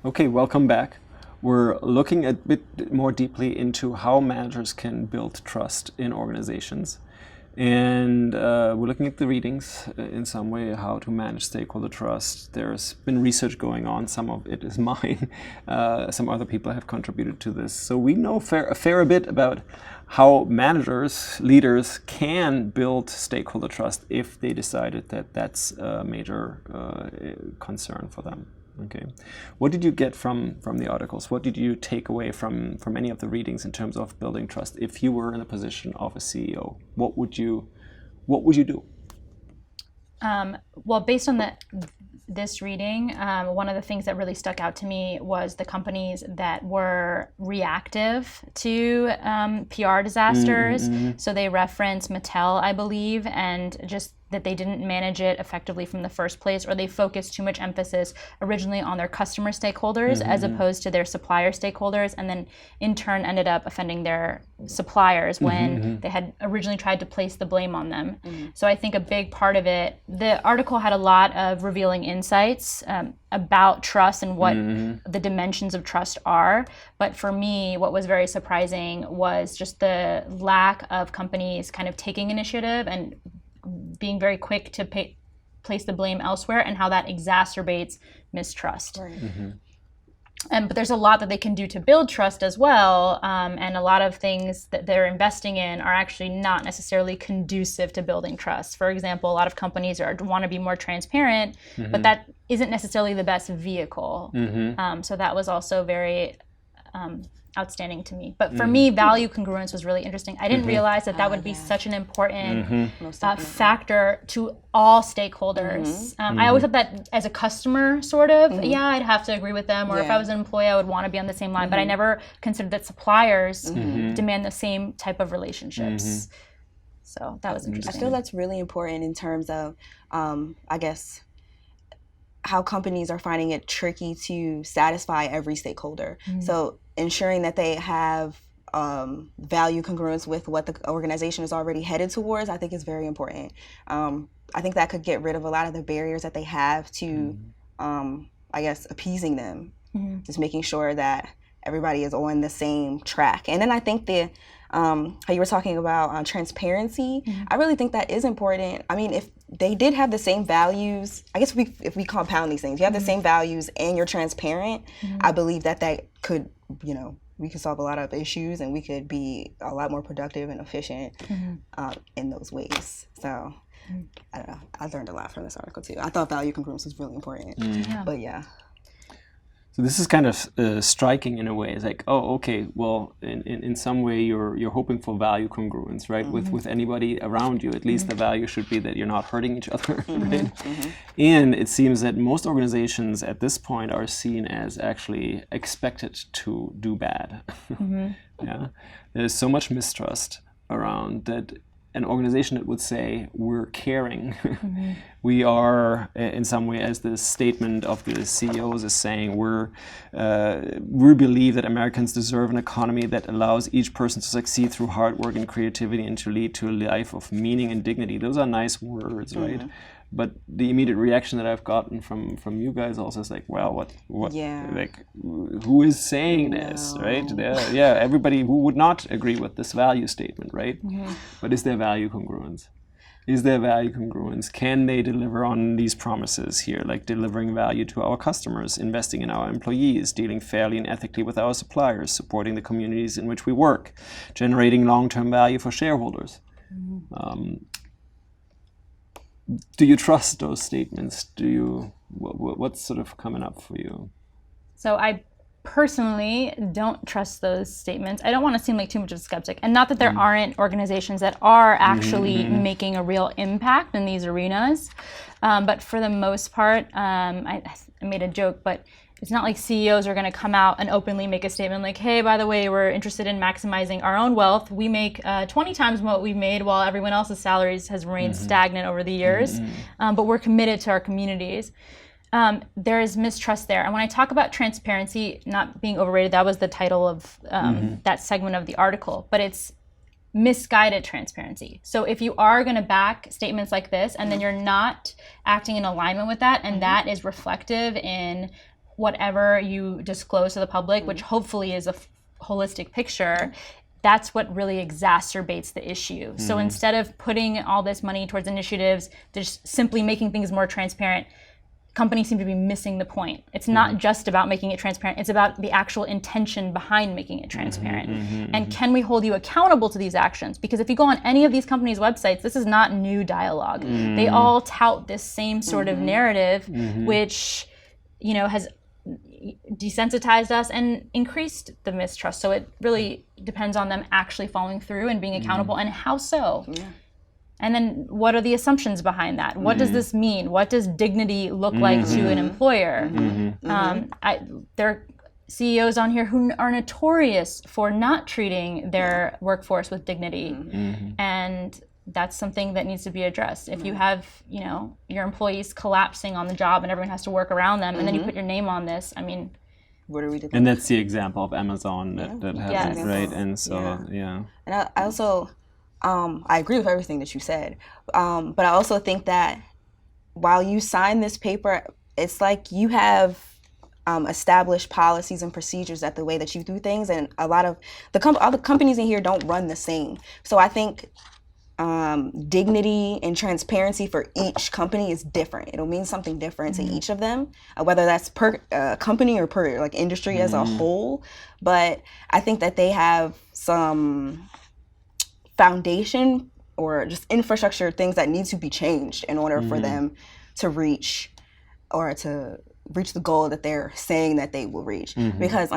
Okay, welcome back. We're looking a bit more deeply into how managers can build trust in organizations. And we're looking at the readings in some way, how to manage stakeholder trust. There's been research going on. Some of it is mine. Some other people have contributed to this. So we know a fair bit about how managers, leaders can build stakeholder trust if they decided that that's a major concern for them. Okay, what did you get from the articles? What did you take away from any of the readings in terms of building trust? If you were in a position of a CEO, what would you do? Well, based on this reading, one of the things that really stuck out to me was the companies that were reactive to PR disasters. So they reference Mattel, I believe, and just that they didn't manage it effectively from the first place, or they focused too much emphasis originally on their customer stakeholders as opposed to their supplier stakeholders, and then in turn ended up offending their suppliers when they had originally tried to place the blame on them. So I think a big part of it, the article had a lot of revealing insights about trust and what the dimensions of trust are. But for me, what was very surprising was just the lack of companies kind of taking initiative and being very quick to place the blame elsewhere, and how that exacerbates mistrust. Right. But there's a lot that they can do to build trust as well, and a lot of things that they're investing in are actually not necessarily conducive to building trust. For example, a lot of companies want to be more transparent, but that isn't necessarily the best vehicle. So that was also very outstanding to me. But for me, value congruence was really interesting. I didn't realize that would be such an important factor to all stakeholders. I always thought that as a customer, sort of, yeah, I'd have to agree with them, or if I was an employee, I would want to be on the same line. But I never considered that suppliers demand the same type of relationships. So that was interesting. I feel that's really important in terms of, I guess, how companies are finding it tricky to satisfy every stakeholder. So ensuring that they have value congruence with what the organization is already headed towards, I think is very important. I think that could get rid of a lot of the barriers that they have to, I guess, appeasing them. Just making sure that everybody is on the same track. And then I think how you were talking about transparency, I really think that is important. I mean, if they did have the same values, I guess if we compound these things, you have the same values and you're transparent, I believe that could, we could solve a lot of issues, and we could be a lot more productive and efficient in those ways. So I don't know. I learned a lot from this article too. I thought value congruence was really important. But yeah. So this is kind of striking in a way. It's like, oh, okay, well, in some way you're hoping for value congruence, right? With anybody around you, at least the value should be that you're not hurting each other, right? And it seems that most organizations at this point are seen as actually expected to do bad. Yeah, there's so much mistrust around that. An organization that would say we're caring, we are in some way, as the statement of the CEOs is saying, we believe that Americans deserve an economy that allows each person to succeed through hard work and creativity and to lead to a life of meaning and dignity. Those are nice words, right? But the immediate reaction that I've gotten from you guys also is like, well, what, like, who is saying this, right? Yeah, everybody who would not agree with this value statement, right? But is there value congruence? Is there value congruence? Can they deliver on these promises here, like delivering value to our customers, investing in our employees, dealing fairly and ethically with our suppliers, supporting the communities in which we work, generating long-term value for shareholders? Do you trust those statements? What's sort of coming up for you? So I personally don't trust those statements. I don't want to seem like too much of a skeptic. And not that there aren't organizations that are actually making a real impact in these arenas. But for the most part, I made a joke, but it's not like CEOs are going to come out and openly make a statement like, hey, by the way, we're interested in maximizing our own wealth. We make 20 times what we've made while everyone else's salaries has remained stagnant over the years. But we're committed to our communities. There is mistrust there. And when I talk about transparency not being overrated, that was the title of that segment of the article. But it's misguided transparency. So if you are going to back statements like this and then you're not acting in alignment with that, and that is reflective in whatever you disclose to the public, which hopefully is a holistic picture, that's what really exacerbates the issue. So instead of putting all this money towards initiatives, just simply making things more transparent, companies seem to be missing the point. It's not just about making it transparent, it's about the actual intention behind making it transparent. And can we hold you accountable to these actions? Because if you go on any of these companies' websites, this is not new dialogue. They all tout this same sort of narrative, which, you know, has desensitized us and increased the mistrust. So it really depends on them actually following through and being accountable, and how so? And then what are the assumptions behind that? What does this mean? What does dignity look like to an employer? There are CEOs on here who are notorious for not treating their workforce with dignity. And that's something that needs to be addressed. If you have, you know, your employees collapsing on the job and everyone has to work around them, and then you put your name on this, I mean, what are we doing? And that's the example of Amazon that happened, Yes. right? And so, And I also, I agree with everything that you said, but I also think that while you sign this paper, it's like you have established policies and procedures that the way that you do things, and a lot of all the companies in here don't run the same. So I think dignity and transparency for each company is different. It'll mean something different to each of them, whether that's per company or per like industry as a whole. But I think that they have some foundation or just infrastructure things that need to be changed in order for them to reach the goal that they're saying that they will reach. Because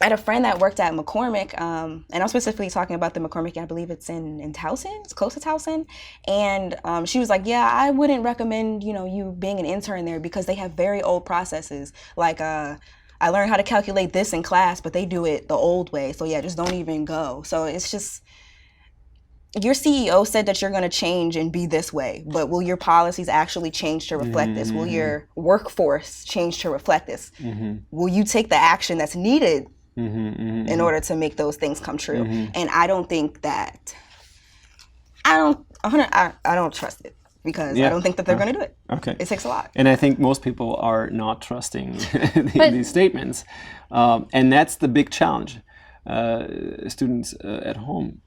I had a friend that worked at McCormick, and I'm specifically talking about the McCormick, I believe it's in Towson, it's close to Towson, and she was like, yeah, I wouldn't recommend, you know, you being an intern there because they have very old processes. Like, I learned how to calculate this in class, but they do it the old way, so yeah, just don't even go. So it's just, your CEO said that you're going to change and be this way, but will your policies actually change to reflect this? Will your workforce change to reflect this? Will you take the action that's needed in order to make those things come true? And I don't think that, I don't trust it, because I don't think that they're going to do it. Okay. It takes a lot. And I think most people are not trusting these statements. And that's the big challenge. Students at home,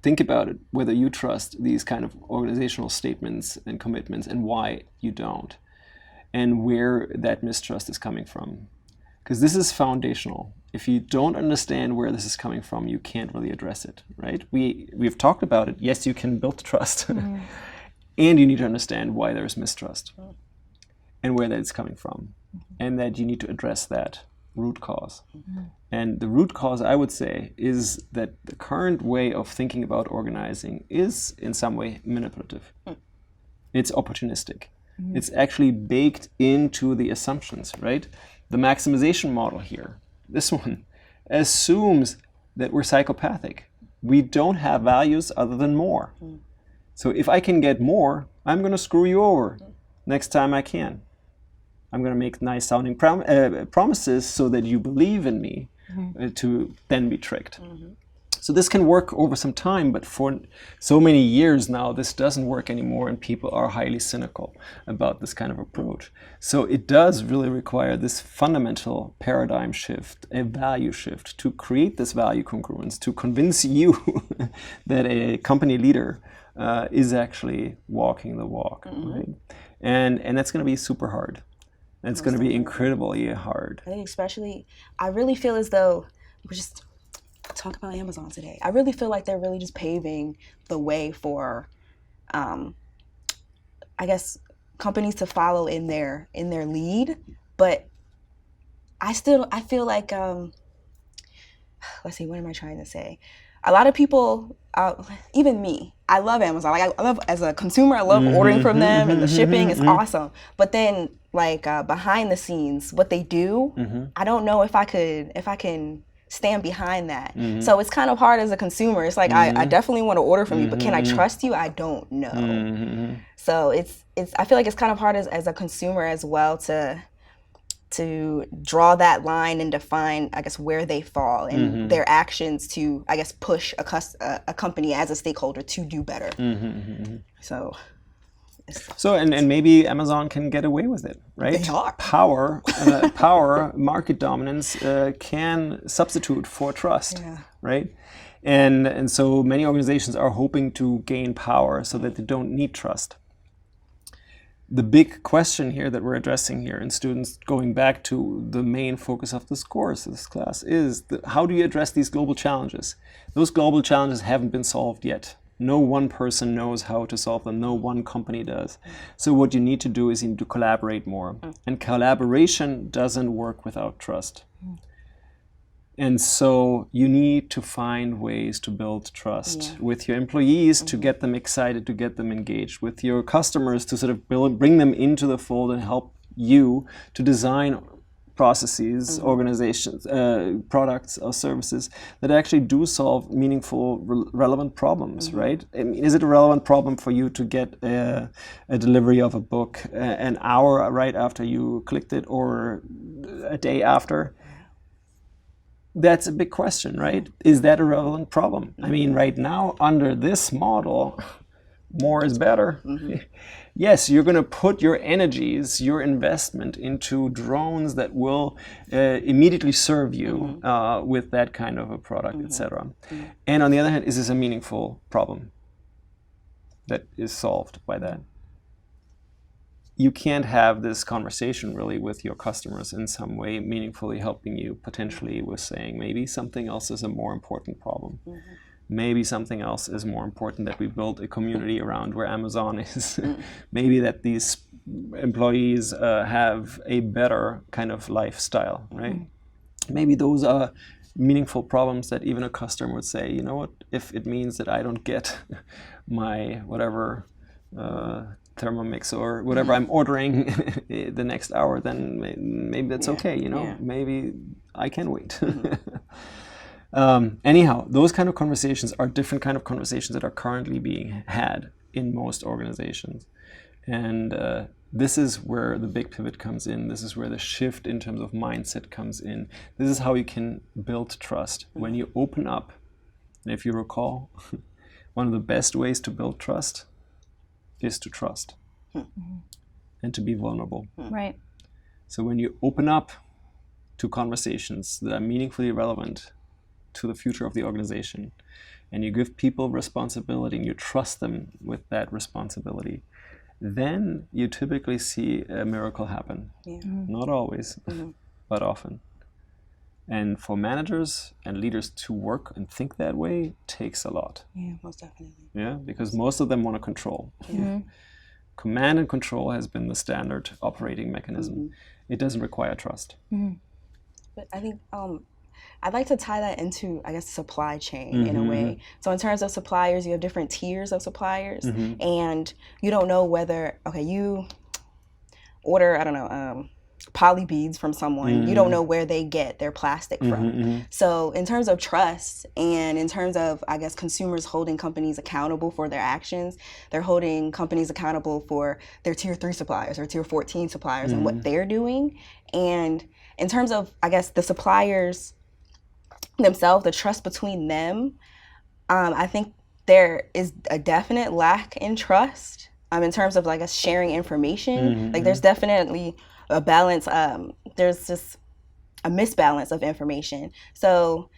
think about it, whether you trust these kind of organizational statements and commitments and why you don't, and where that mistrust is coming from. Because this is foundational. If you don't understand where this is coming from, you can't really address it, right? We've talked about it. Yes, you can build trust. And you need to understand why there's mistrust and where that's coming from. And that you need to address that root cause. And the root cause, I would say, is that the current way of thinking about organizing is in some way manipulative. It's opportunistic. It's actually baked into the assumptions, right? The maximization model here, this one, assumes that we're psychopathic. We don't have values other than more. So if I can get more, I'm going to screw you over next time I can. I'm going to make nice sounding promises so that you believe in me, to then be tricked. So this can work over some time, but for so many years now, this doesn't work anymore, and people are highly cynical about this kind of approach. So it does really require this fundamental paradigm shift, a value shift, to create this value congruence, to convince you that a company leader is actually walking the walk, right? And that's going to be super hard. It's going to be incredibly hard. I think especially, I really feel as though we're just talking about Amazon today. I really feel like they're really just paving the way for, I guess, companies to follow in their lead. But I feel like, let's see, what am I trying to say? A lot of people, even me, I love Amazon. Like, I love, as a consumer, I love ordering from them, and the shipping is awesome. But then, like, behind the scenes, what they do, I don't know if I can stand behind that. So it's kind of hard as a consumer. It's like, I definitely want to order from you, but can I trust you? I don't know. So it's I feel like it's kind of hard as a consumer as well to draw that line and define, I guess, where they fall and their actions to, I guess, push a company as a stakeholder to do better. So So, and maybe Amazon can get away with it, right? They are. Power, market dominance can substitute for trust, Yeah. right? And so many organizations are hoping to gain power so that they don't need trust. The big question here that we're addressing here, and students going back to the main focus of this course, this class, is how do you address these global challenges? Those global challenges haven't been solved yet. No one person knows how to solve them. No one company does. So what you need to do is you need to collaborate more. And collaboration doesn't work without trust. And so you need to find ways to build trust with your employees, to get them excited, to get them engaged, with your customers, to sort of bring them into the fold and help you to design processes, organizations, products or services that actually do solve meaningful, relevant problems, right? I mean, is it a relevant problem for you to get a delivery of a book an hour right after you clicked it or a day after? That's a big question, right? Is that a relevant problem? I mean, right now, under this model, more is better. Yes, you're going to put your energies, your investment into drones that will immediately serve you with that kind of a product, etc. And on the other hand, is this a meaningful problem that is solved by that? You can't have this conversation really with your customers in some way meaningfully helping you potentially with saying maybe something else is a more important problem. Maybe something else is more important, that we build a community around where Amazon is. Maybe that these employees have a better kind of lifestyle, right? Maybe those are meaningful problems that even a customer would say, you know what, if it means that I don't get my whatever Thermomix or whatever I'm ordering the next hour, then maybe that's okay, you know? Maybe I can wait. Anyhow, those kind of conversations are different kind of conversations that are currently being had in most organizations. And this is where the big pivot comes in. This is where the shift in terms of mindset comes in. This is how you can build trust. When you open up, and if you recall, one of the best ways to build trust is to trust and to be vulnerable. Right. So when you open up to conversations that are meaningfully relevant to the future of the organization, and you give people responsibility and you trust them with that responsibility, then you typically see a miracle happen. Not always, but often. And for managers and leaders to work and think that way takes a lot. Yeah, most definitely. Yeah, because most of them want to control. Command and control has been the standard operating mechanism. It doesn't require trust. But I think I'd like to tie that into, I guess, supply chain in a way. So in terms of suppliers, you have different tiers of suppliers, and you don't know whether, okay, you order, I don't know, poly beads from someone, you don't know where they get their plastic from. So in terms of trust and in terms of, I guess, consumers holding companies accountable for their actions, they're holding companies accountable for their tier 3 suppliers or tier 14 suppliers and what they're doing. And in terms of, I guess, the suppliers themselves, the trust between them, I think there is a definite lack in trust in terms of, like, us sharing information. Like, there's definitely a balance, there's just a misbalance of information. So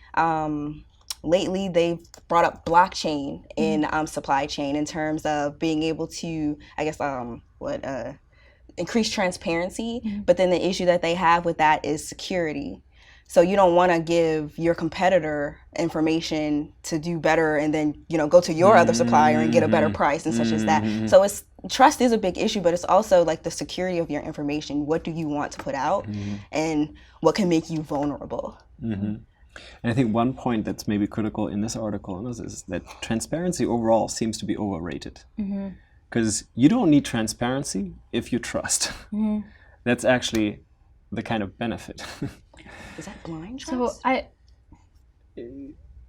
lately they've brought up blockchain in supply chain in terms of being able to, I guess, increase transparency. But then the issue that they have with that is security. So you don't want to give your competitor information to do better and then, you know, go to your other supplier and get a better price and such as that. So trust is a big issue, but it's also like the security of your information. What do you want to put out and what can make you vulnerable? And I think one point that's maybe critical in this article is that transparency overall seems to be overrated. Because you don't need transparency if you trust. That's actually the kind of benefit. Is that blind trust? So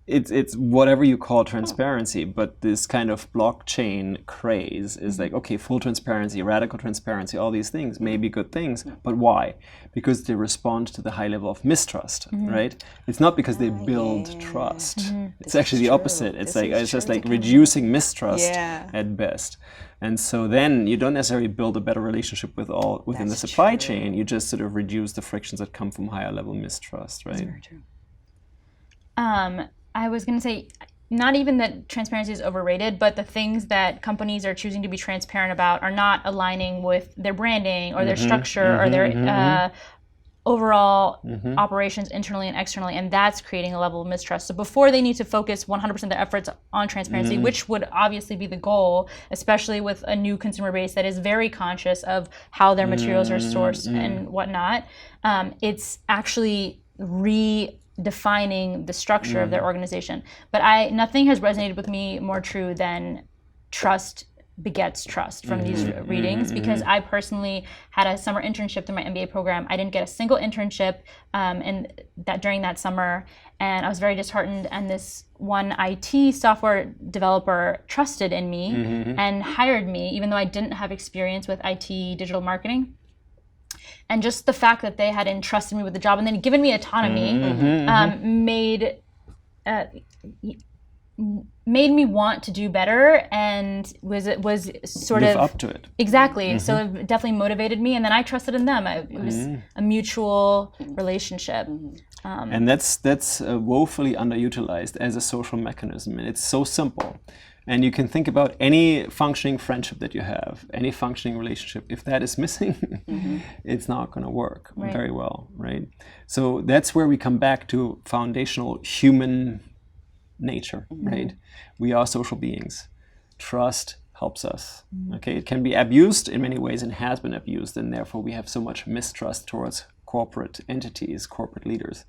it's whatever you call transparency, but this kind of blockchain craze is like, okay, full transparency, radical transparency, all these things may be good things, but why? Because they respond to the high level of mistrust, right? It's not because they build trust. It's actually the opposite. It's like it's just like reducing mistrust at best. And so then you don't necessarily build a better relationship with all within the supply chain. You just sort of reduce the frictions that come from higher level mistrust, right? That's very true. I was going to say, not even that transparency is overrated, but the things that companies are choosing to be transparent about are not aligning with their branding or their structure or their overall operations internally and externally, and that's creating a level of mistrust. So before they need to focus 100% of their efforts on transparency, which would obviously be the goal, especially with a new consumer base that is very conscious of how their materials are sourced and whatnot, it's actually redefining the structure of their organization. But nothing has resonated with me more true than trust begets trust from these readings, because I personally had a summer internship through my MBA program. I didn't get a single internship during that summer, and I was very disheartened. And this one IT software developer trusted in me and hired me, even though I didn't have experience with IT digital marketing. And just the fact that they had entrusted me with the job and then given me autonomy made me want to do better, and was sort Live of up to it. Exactly. So it definitely motivated me, and then I trusted in them. It was a mutual relationship. And that's woefully underutilized as a social mechanism. And it's so simple. And you can think about any functioning friendship that you have, any functioning relationship. If that is missing, it's not going to work very well, right? So that's where we come back to foundational human nature, right? We are social beings. Trust helps us. Okay, it can be abused in many ways and has been abused, and therefore we have so much mistrust towards corporate entities, corporate leaders.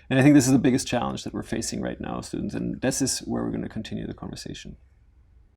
And I think this is the biggest challenge that we're facing right now, students, and this is where we're going to continue the conversation.